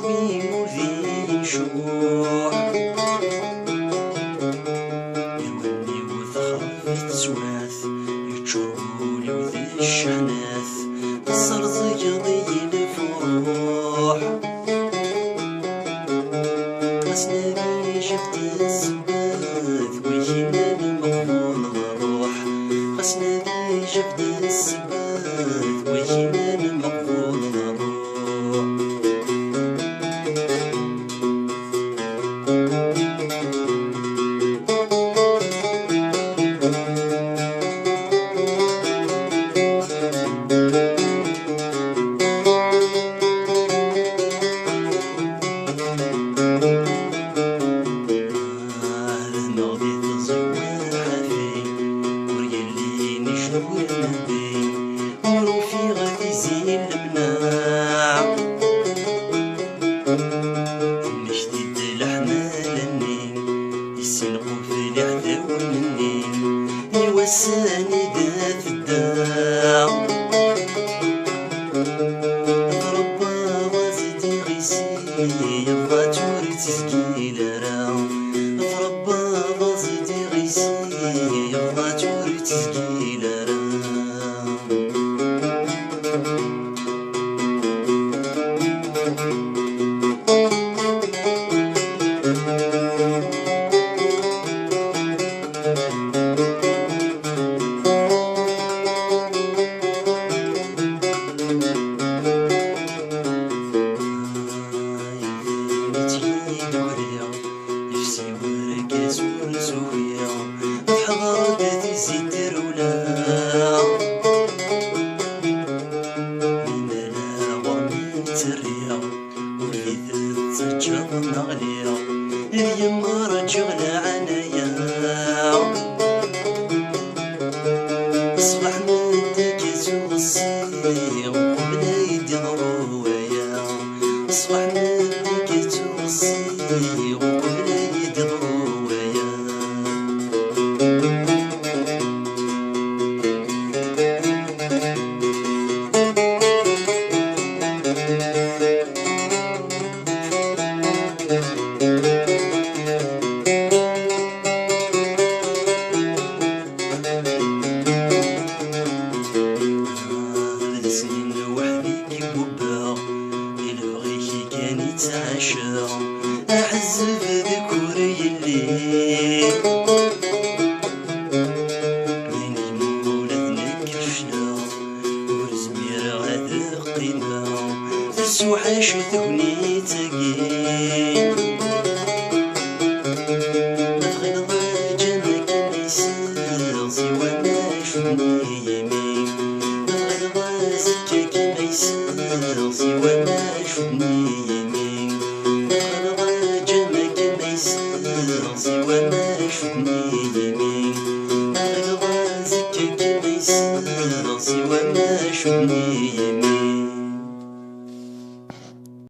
شوي وذي نشوح يوني وثخرف تسواث يتشرولي وذي الشحناث الزرزق ضي الفروح غسناني جبت السباث ويجينا المقبول الروح غسناني جبت السباث ويجينا المقبول الروح يوساني ذات الداع ربا غازتي غيسي يبغى توري تسكيل راو ربا غازتي غيسي يبغى توري تسكيل راو بحضرتي زيد رولا لنا ومن تريا وليد تسجل نغليا اليوم رجعنا عنايا اصبح من تكز وصي وقبل يدي ضرويا اصبح من تكز وصي وقبل يدي ضرويا أحزب ذكوري الليل من المولد نكرشنا ورزمير غاد قيمة تسوحاش ثوني تاقين الغيض جانا كان يسير سوا ما شفني يمين الغيض سكا كان يسير سوا ما شفني يمين سوى ما شفني